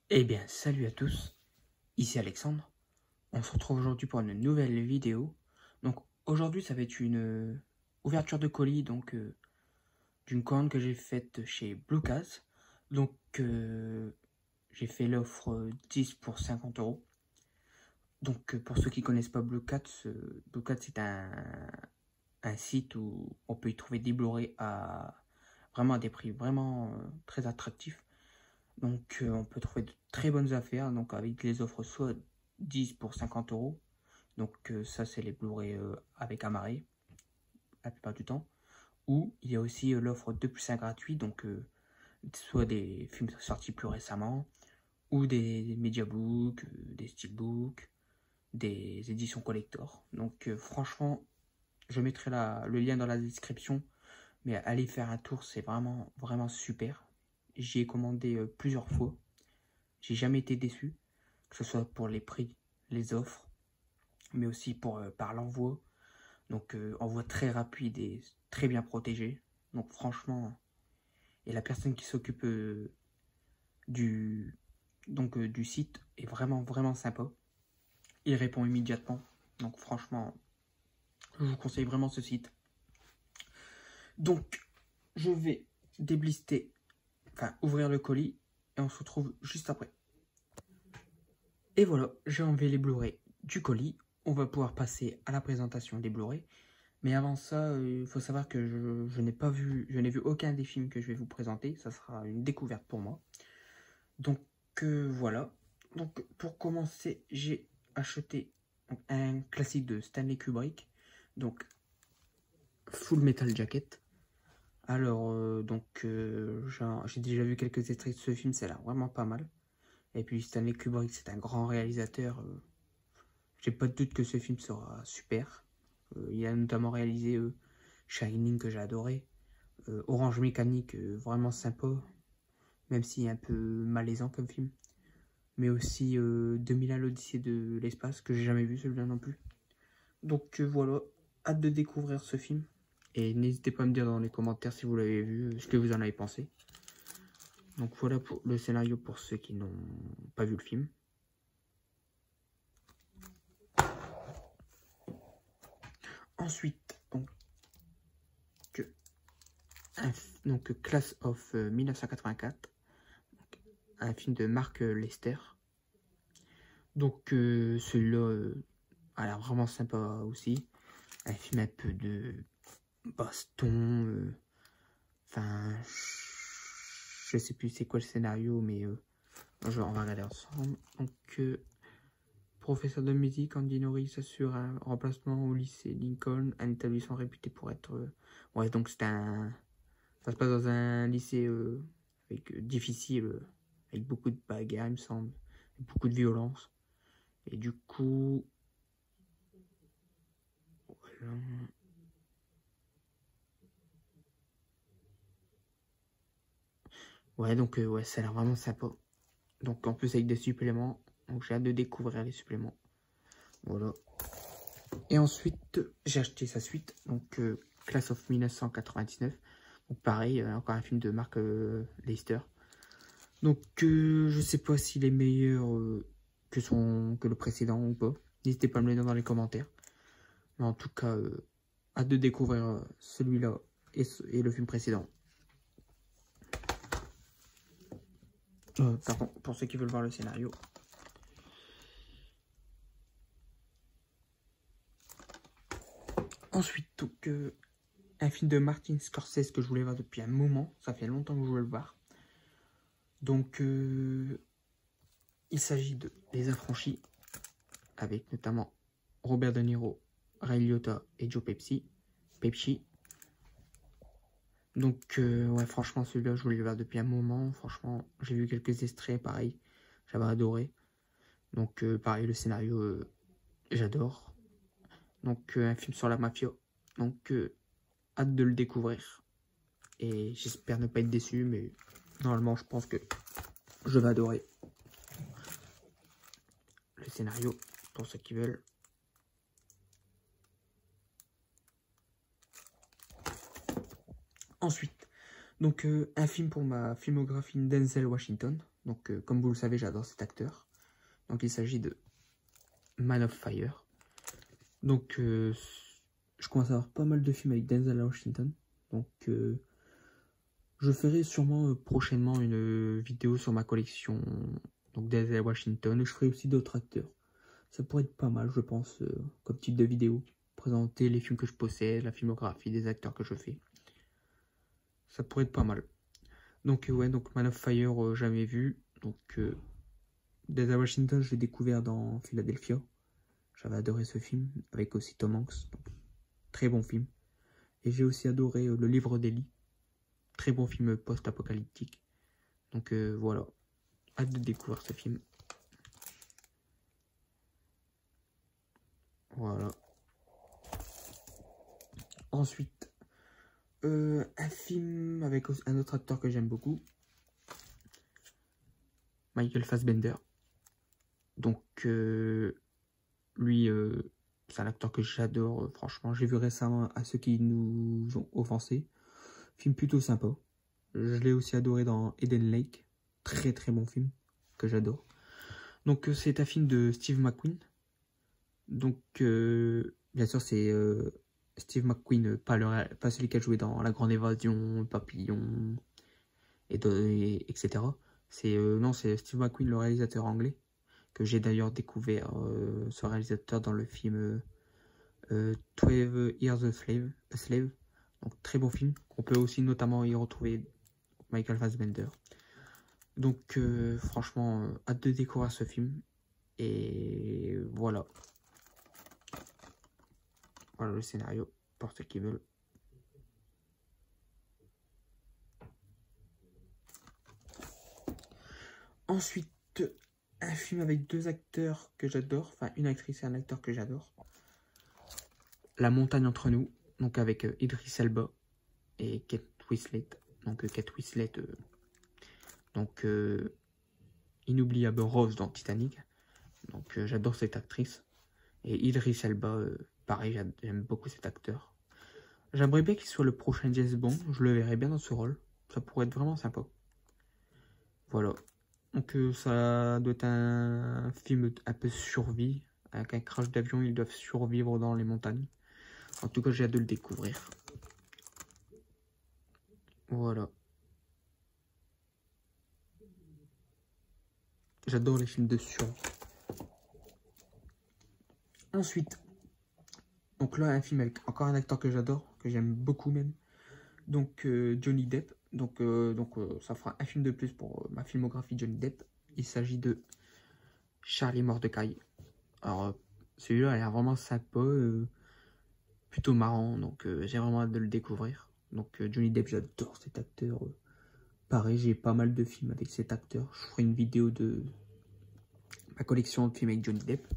Eh bien, salut à tous, ici Alexandre. On se retrouve aujourd'hui pour une nouvelle vidéo. Donc aujourd'hui, ça va être une ouverture de colis d'une commande que j'ai faite chez Bluecas. Donc j'ai fait l'offre 10 pour 50 euros. Donc pour ceux qui connaissent pas Bluecas, Bluecas c'est un site où on peut y trouver des Blu-ray à des prix vraiment très attractifs. Donc on peut trouver de très bonnes affaires, donc avec les offres soit 10 pour 50 euros. Donc ça c'est les Blu-ray avec amarré, la plupart du temps. Ou il y a aussi l'offre 2 plus 1 gratuit, donc soit des films sortis plus récemment, ou des mediabooks, des steelbooks, des éditions collector. Donc franchement, je mettrai le lien dans la description, mais allez faire un tour, c'est vraiment super. J'y ai commandé plusieurs fois. J'ai jamais été déçu, que ce soit pour les prix, les offres, mais aussi par l'envoi. Donc envoi très rapide et très bien protégé. Donc franchement, et la personne qui s'occupe du, du site est vraiment sympa. Il répond immédiatement. Donc franchement, je vous conseille vraiment ce site. Donc je vais déblister, enfin ouvrir le colis et on se retrouve juste après. Et voilà, j'ai enlevé les Blu-ray du colis. On va pouvoir passer à la présentation des Blu-ray. Mais avant ça, il faut savoir que je n'ai vu aucun des films que je vais vous présenter. Ça sera une découverte pour moi. Donc voilà. Donc pour commencer, j'ai acheté un classique de Stanley Kubrick. Donc Full Metal Jacket. Alors j'ai déjà vu quelques extraits de ce film, ça a l'air vraiment pas mal. Et puis Stanley Kubrick, c'est un grand réalisateur. J'ai pas de doute que ce film sera super. Il a notamment réalisé Shining que j'ai adoré. Orange Mécanique, vraiment sympa, même s'il est un peu malaisant comme film. Mais aussi 2001 l'Odyssée de l'espace, que j'ai jamais vu celui-là non plus. Donc voilà, hâte de découvrir ce film. Et n'hésitez pas à me dire dans les commentaires si vous l'avez vu, ce que vous en avez pensé. Donc voilà pour le scénario pour ceux qui n'ont pas vu le film. Ensuite, Class of 1984, un film de Mark Lester. Donc celui-là a l'air vraiment sympa aussi. Un film un peu de baston. Enfin, je sais plus c'est quoi le scénario, mais on va regarder ensemble. Donc professeur de musique, Andy Norris assure un remplacement au lycée Lincoln, un établissement réputé pour être... ouais, donc c'est un... Ça se passe dans un lycée difficile, avec beaucoup de bagarres, il me semble, beaucoup de violence. Et du coup... Voilà. Ouais, donc ouais, ça a l'air vraiment sympa. Donc en plus avec des suppléments, donc j'ai hâte de découvrir les suppléments. Voilà. Et ensuite, j'ai acheté sa suite, donc Class of 1999. Donc pareil, encore un film de Mark Lester. Donc je sais pas s'il est meilleur que le précédent ou pas. N'hésitez pas à me le dire dans les commentaires. Mais en tout cas, hâte de découvrir celui-là et le film précédent. Pardon, pour ceux qui veulent voir le scénario. Ensuite, donc, un film de Martin Scorsese que je voulais voir depuis un moment. Ça fait longtemps que je voulais le voir. Donc, il s'agit de Les Affranchis, avec notamment Robert De Niro, Ray Liotta et Joe Pesci. Donc, ouais, franchement, celui-là, je voulais le voir depuis un moment. Franchement, j'ai vu quelques extraits, pareil. J'avais adoré. Donc, pareil, le scénario, j'adore. Donc, un film sur la mafia. Donc, hâte de le découvrir. Et j'espère ne pas être déçu, mais normalement, je pense que je vais adorer le scénario pour ceux qui veulent. Ensuite, donc un film pour ma filmographie Denzel Washington. Donc comme vous le savez, j'adore cet acteur. Donc il s'agit de Man of Fire. Donc je commence à avoir pas mal de films avec Denzel Washington. Donc je ferai sûrement prochainement une vidéo sur ma collection. Donc Denzel Washington. Et je ferai aussi d'autres acteurs. Ça pourrait être pas mal, je pense, comme type de vidéo. Présenter les films que je possède, la filmographie des acteurs que je fais. Ça pourrait être pas mal. Donc ouais, donc Man of Fire, jamais vu. Donc Denzel Washington, je l'ai découvert dans Philadelphia. J'avais adoré ce film, avec aussi Tom Hanks. Donc, très bon film. Et j'ai aussi adoré Le Livre d'Eli. Très bon film post-apocalyptique. Donc voilà, hâte de découvrir ce film. Voilà. Ensuite, un film avec un autre acteur que j'aime beaucoup. Michael Fassbender. Donc, lui, c'est un acteur que j'adore, franchement. J'ai vu récemment À ceux qui nous ont offensés. Film plutôt sympa. Je l'ai aussi adoré dans Eden Lake. Très très bon film que j'adore. Donc, c'est un film de Steve McQueen. Donc, bien sûr, c'est Steve McQueen, pas celui qui a joué dans La Grande Évasion, Papillon, etc. Non, c'est Steve McQueen, le réalisateur anglais, que j'ai d'ailleurs découvert ce réalisateur dans le film 12 Years a Slave. Donc, très bon film. On peut aussi notamment y retrouver Michael Fassbender. Donc, franchement, hâte de découvrir ce film. Et voilà. Voilà le scénario, pour ceux qui veulent. Ensuite, un film avec deux acteurs que j'adore, enfin une actrice et un acteur que j'adore. La montagne entre nous, donc avec Idris Elba et Kate Winslet. Donc Kate Winslet, inoubliable Rose dans Titanic. Donc j'adore cette actrice. Et Idris Elba, pareil, j'aime beaucoup cet acteur. J'aimerais bien qu'il soit le prochain James Bond, je le verrais bien dans ce rôle. Ça pourrait être vraiment sympa. Voilà. Donc ça doit être un film un peu survie. Avec un crash d'avion, ils doivent survivre dans les montagnes. En tout cas, j'ai hâte de le découvrir. Voilà. J'adore les films de survie. Ensuite, donc là, un film avec encore un acteur que j'adore, que j'aime beaucoup même. Donc Johnny Depp. Donc ça fera un film de plus pour ma filmographie Johnny Depp. Il s'agit de Charlie Mordecai. Alors, celui-là a l'air vraiment sympa, plutôt marrant, donc j'ai vraiment hâte de le découvrir. Donc Johnny Depp, j'adore cet acteur. Pareil, j'ai pas mal de films avec cet acteur. Je ferai une vidéo de ma collection de films avec Johnny Depp.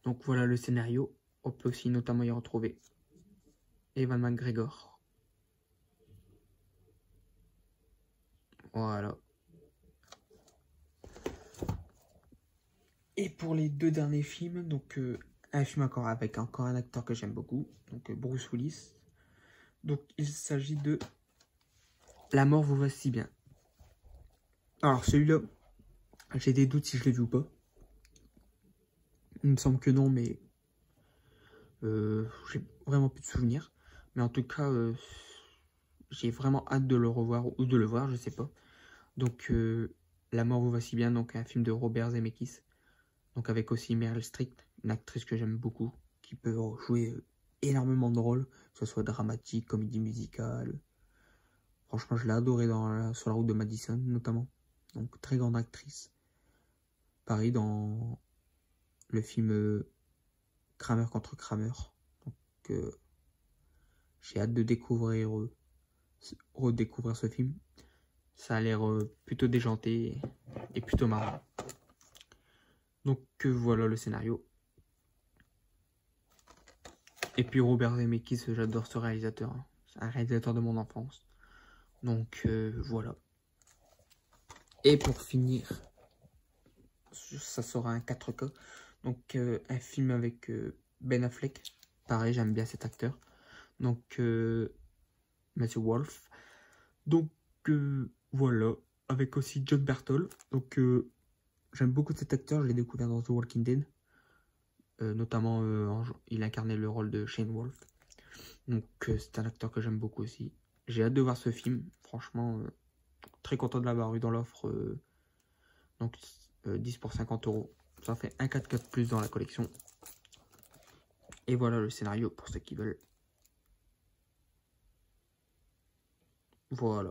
Donc voilà le scénario. On peut aussi notamment y retrouver Ewan McGregor. Voilà. Et pour les deux derniers films, donc un film avec encore un acteur que j'aime beaucoup, donc Bruce Willis. Donc il s'agit de La mort vous va si bien. Alors celui-là, j'ai des doutes si je l'ai vu ou pas. Il me semble que non, mais j'ai vraiment plus de souvenirs. Mais en tout cas, j'ai vraiment hâte de le revoir ou de le voir, je sais pas. Donc La mort vous va si bien, donc un film de Robert Zemeckis. Donc avec aussi Meryl Streep, une actrice que j'aime beaucoup, qui peut jouer énormément de rôles, que ce soit dramatique, comédie musicale. Franchement, je l'ai adorée sur la route de Madison, notamment. Donc très grande actrice. Pareil dans le film Kramer contre Kramer. Donc j'ai hâte de redécouvrir ce film. Ça a l'air plutôt déjanté et plutôt marrant. Donc voilà le scénario. Et puis Robert Zemeckis, j'adore ce réalisateur. Hein. C'est un réalisateur de mon enfance. Donc voilà. Et pour finir, ça sera un 4K. Donc un film avec Ben Affleck. Pareil, j'aime bien cet acteur. Donc Matthew Wolf. Donc voilà. avec aussi John Berthold. Donc j'aime beaucoup cet acteur, je l'ai découvert dans The Walking Dead. Notamment, il incarnait le rôle de Shane Wolf. Donc c'est un acteur que j'aime beaucoup aussi. J'ai hâte de voir ce film, franchement, très content de l'avoir eu dans l'offre. Donc 10 pour 50 €. Ça fait un 4x4 plus dans la collection. Et voilà le scénario pour ceux qui veulent. Voilà.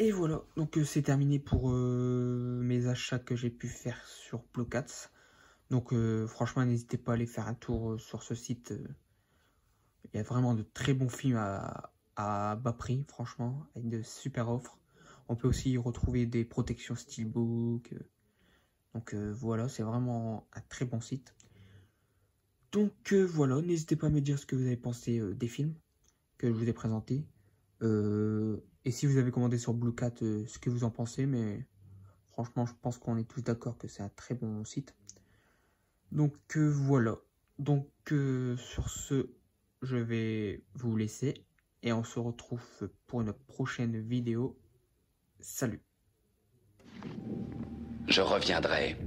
Et voilà, donc c'est terminé pour mes achats que j'ai pu faire sur Blocats. Donc franchement, n'hésitez pas à aller faire un tour sur ce site. Il y a vraiment de très bons films à bas prix, franchement, avec de super offres. On peut aussi y retrouver des protections Steelbook. Donc voilà, c'est vraiment un très bon site. Donc voilà, n'hésitez pas à me dire ce que vous avez pensé des films que je vous ai présentés. Et si vous avez commandé sur Bluecat, ce que vous en pensez. Mais franchement, je pense qu'on est tous d'accord que c'est un très bon site. Donc voilà. Donc sur ce, je vais vous laisser. Et on se retrouve pour une prochaine vidéo. Salut. Je reviendrai.